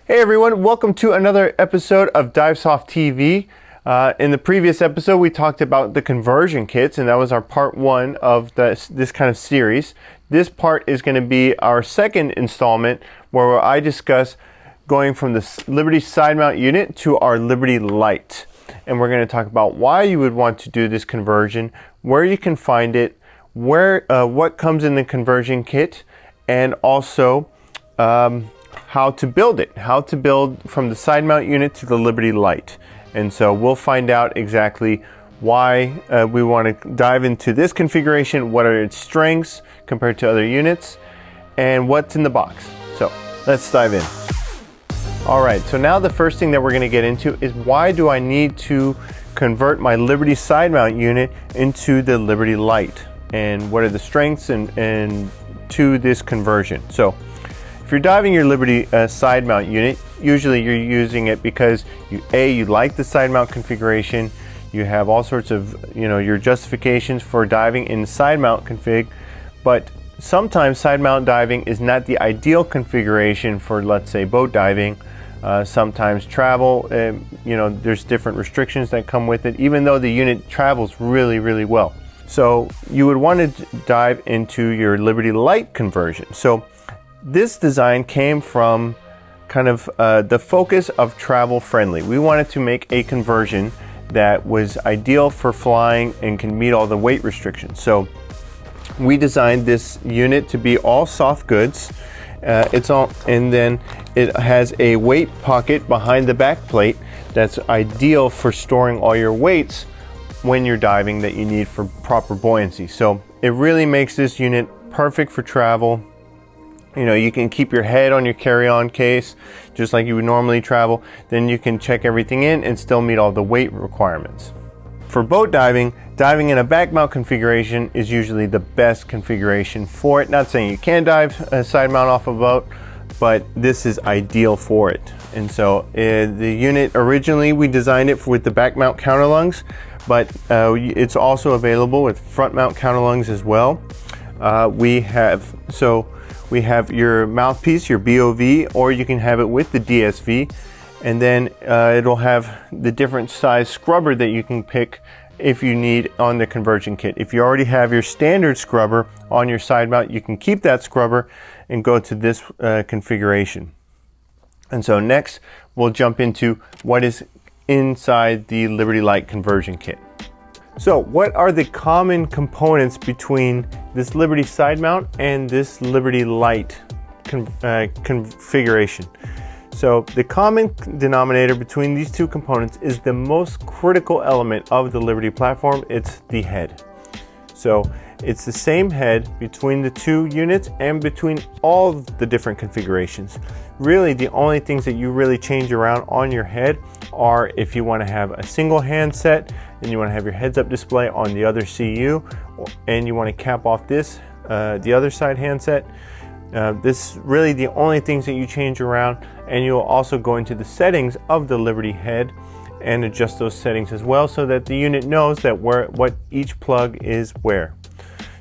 Hey everyone, welcome to another episode of Divesoft TV. In the previous episode, we talked about the conversion kits, and that was our part one of this kind of series. This part is going to be our second installment where I discuss going from the Liberty Sidemount unit to our Liberty Lite. And we're going to talk about why you would want to do this conversion, where you can find it, what comes in the conversion kit, and also how to build it, how to build from the Sidemount unit to the Liberty Lite. And so we'll find out exactly why we want to dive into this configuration, what are its strengths compared to other units, and what's in the box. So let's dive in. All right, so now the first thing that we're going to get into is why do I need to convert my Liberty Sidemount unit into the Liberty Lite, and what are the strengths and to this conversion. So if you're diving your Liberty Sidemount unit, usually you're using it because you like the side mount configuration, you have all sorts of your justifications for diving in side mount config, but sometimes side mount diving is not the ideal configuration for, let's say, boat diving. Sometimes travel, there's different restrictions that come with it, even though the unit travels really well. So you would want to dive into your Liberty Lite conversion. So this design came from kind of the focus of travel friendly. We wanted to make a conversion that was ideal for flying and can meet all the weight restrictions. So we designed this unit to be all soft goods. And then it has a weight pocket behind the back plate that's ideal for storing all your weights when you're diving that you need for proper buoyancy. So it really makes this unit perfect for travel. You can keep your head on your carry-on case just like you would normally travel. Then you can check everything in and still meet all the weight requirements. For boat diving, diving in a back mount configuration is usually the best configuration for it. Not saying you can dive a side mount off a boat, but this is ideal for it. And so the unit, originally we designed it with the back mount counterlungs, but it's also available with front mount counterlungs as well. We have your mouthpiece, your BOV, or you can have it with the DSV. And then it'll have the different size scrubber that you can pick if you need on the conversion kit. If you already have your standard scrubber on your side mount, you can keep that scrubber and go to this configuration. And so next, we'll jump into what is inside the Liberty Lite conversion kit. So what are the common components between this Liberty Sidemount and this Liberty Lite configuration? So the common denominator between these two components is the most critical element of the Liberty platform. It's the head. So it's the same head between the two units and between all of the different configurations. Really, the only things that you really change around on your head are if you want to have a single handset and you want to have your heads-up display on the other CU, and you want to cap off this, the other side handset. This is really the only things that you change around, and you'll also go into the settings of the Liberty head and adjust those settings as well so that the unit knows that what each plug is where.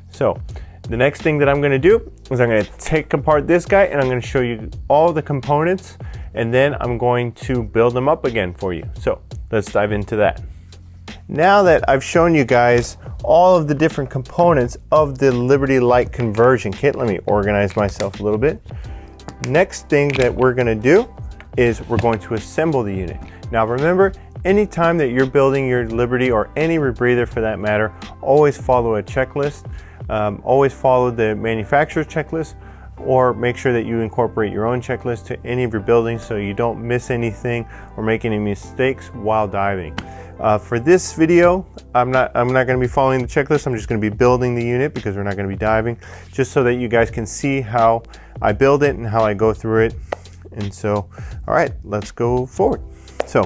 So the next thing that I'm going to do is I'm going to take apart this guy and I'm going to show you all the components, and then I'm going to build them up again for you. So let's dive into that. Now that I've shown you guys all of the different components of the Liberty Lite conversion kit, let me organize myself a little bit. Next thing that we're going to do is we're going to assemble the unit. Now remember, anytime that you're building your Liberty or any rebreather for that matter, always follow a checklist. Always follow the manufacturer's checklist, or make sure that you incorporate your own checklist to any of your buildings so you don't miss anything or make any mistakes while diving. For this video, I'm not going to be following the checklist. I'm just going to be building the unit because we're not going to be diving, just so that you guys can see how I build it and how I go through it. And so, all right, let's go forward. So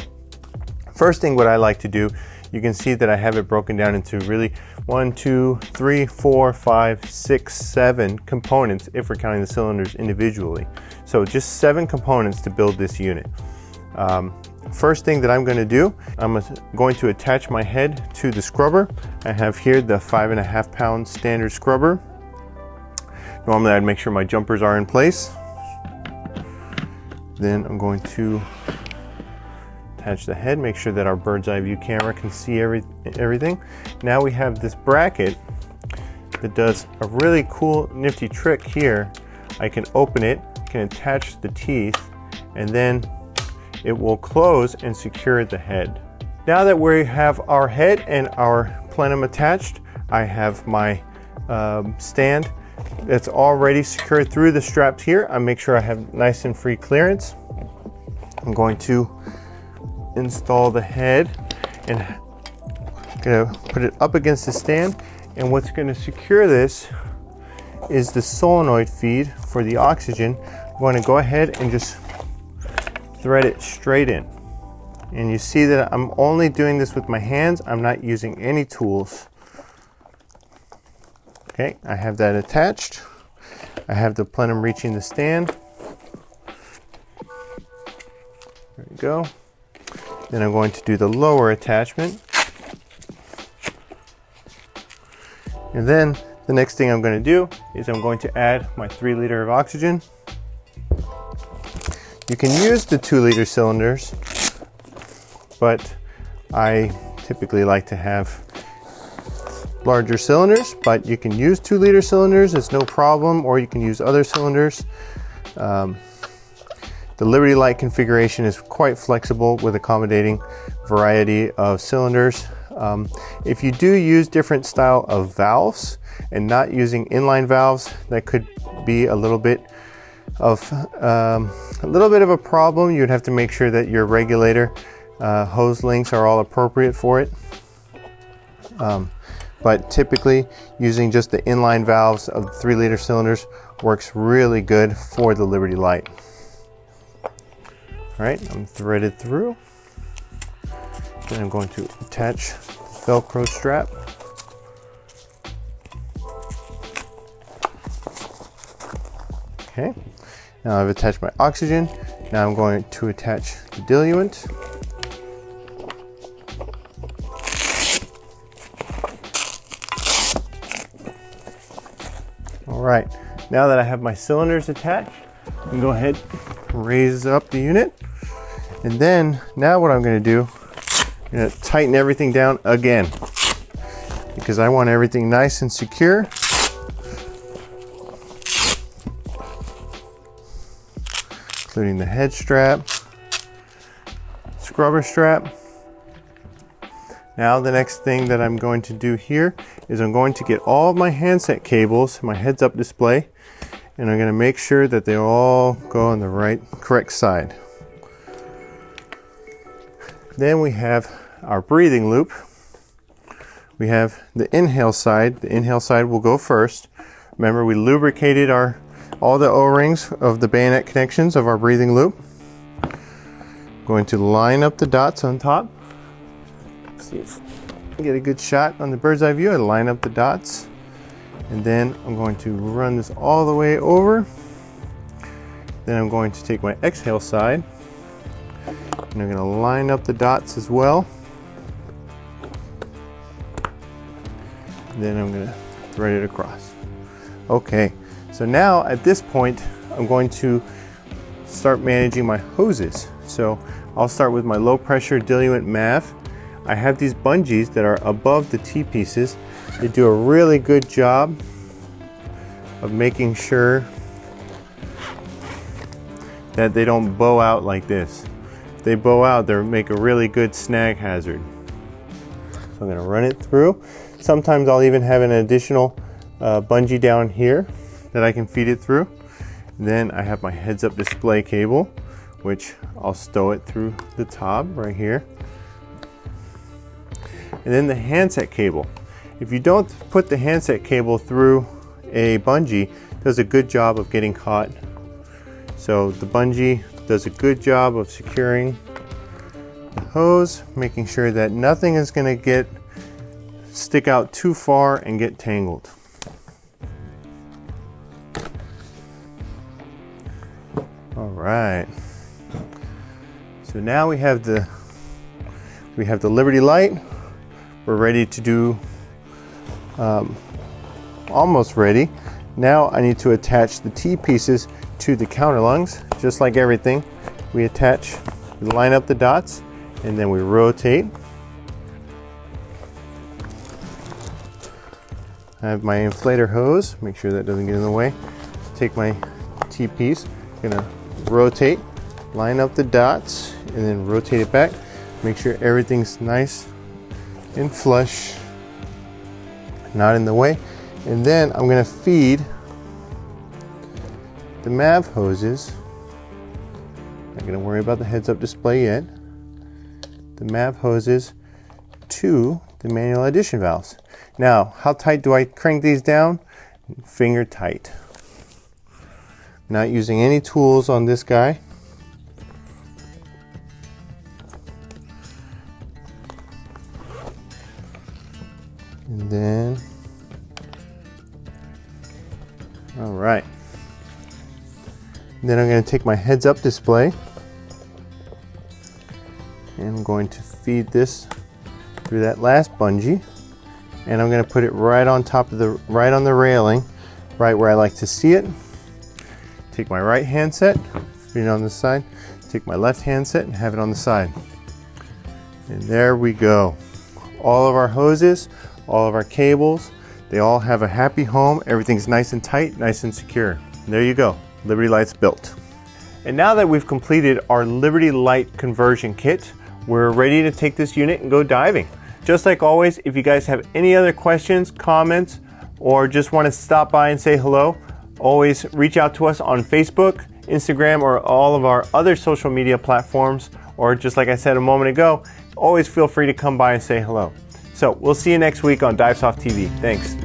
first thing what I like to do, you can see that I have it broken down into really 1, 2, 3, 4, 5, 6, 7 components if we're counting the cylinders individually. So just 7 components to build this unit. First thing that I'm going to do, I'm going to attach my head to the scrubber. I have here the 5.5 pound standard scrubber. Normally I'd make sure my jumpers are in place. Then I'm going to attach the head, make sure that our bird's eye view camera can see everything. Now we have this bracket that does a really cool nifty trick here. I can open it, can attach the teeth, and then it will close and secure the head. Now that we have our head and our plenum attached, I have my stand that's already secured through the straps here. I make sure I have nice and free clearance. I'm going to install the head and gonna put it up against the stand, and what's going to secure this is the solenoid feed for the oxygen. I'm going to go ahead and just thread it straight in, and you see that I'm only doing this with my hands. I'm not using any tools. Okay, I have that attached. I have the plenum reaching the stand. There we go. Then I'm going to do the lower attachment. And then the next thing I'm going to do is I'm going to add my 3 liter of oxygen. You can use the 2 liter cylinders, but I typically like to have larger cylinders, but you can use 2 liter cylinders, it's no problem, or you can use other cylinders. The Liberty Light configuration is quite flexible with accommodating variety of cylinders. If you do use different style of valves and not using inline valves, that could be a little bit of a problem. You'd have to make sure that your regulator hose links are all appropriate for it. But typically using just the inline valves of the 3 liter cylinders works really good for the Liberty Light. All right, I'm threaded through. Then I'm going to attach the Velcro strap. Okay, now I've attached my oxygen. Now I'm going to attach the diluent. All right, now that I have my cylinders attached, I can go ahead and raise up the unit. And then now what I'm going to do, I'm going to tighten everything down again because I want everything nice and secure. Including the head strap, scrubber strap. Now the next thing that I'm going to do here is I'm going to get all of my handset cables, my heads up display, and I'm going to make sure that they all go on the correct side. Then we have our breathing loop. We have the inhale side. The inhale side will go first. Remember, we lubricated all the O-rings of the bayonet connections of our breathing loop. I'm going to line up the dots on top. See if I get a good shot on the bird's eye view. I line up the dots, and then I'm going to run this all the way over. Then I'm going to take my exhale side, and I'm going to line up the dots as well. Then I'm going to thread it across. Okay, so now at this point, I'm going to start managing my hoses. So I'll start with my low pressure diluent MAV. I have these bungees that are above the T-pieces. They do a really good job of making sure that they don't bow out like this. If they bow out, they make a really good snag hazard. So I'm going to run it through. Sometimes I'll even have an additional bungee down here that I can feed it through. Then I have my heads up display cable, which I'll stow it through the top right here. And then the handset cable. If you don't put the handset cable through a bungee, it does a good job of getting caught. So the bungee does a good job of securing the hose, making sure that nothing is going to stick out too far and get tangled. All right. So now we have the Liberty Light. We're ready to do, almost ready. Now I need to attach the T-pieces to the counter lungs, just like everything. we attach, we line up the dots, and then we rotate. I have my inflator hose, make sure that doesn't get in the way. Take my T-piece, gonna rotate, line up the dots, and then rotate it back. Make sure everything's nice and flush, not in the way. And then I'm gonna feed the MAV hoses. Not gonna worry about the heads-up display yet. The MAV hoses to the manual addition valves. Now, how tight do I crank these down? Finger tight. Not using any tools on this guy. And then, all right. Then I'm going to take my heads-up display and I'm going to feed this through that last bungee, and I'm going to put it right on top of right on the railing, right where I like to see it. Take my right handset, feed it on the side. Take my left handset and have it on the side. And there we go. All of our hoses, all of our cables, they all have a happy home. Everything's nice and tight, nice and secure. And there you go, Liberty Light's built. And now that we've completed our Liberty Light conversion kit, we're ready to take this unit and go diving. Just like always, if you guys have any other questions, comments, or just want to stop by and say hello, always reach out to us on Facebook, Instagram, or all of our other social media platforms, or just like I said a moment ago, always feel free to come by and say hello. So we'll see you next week on Divesoft TV. Thanks.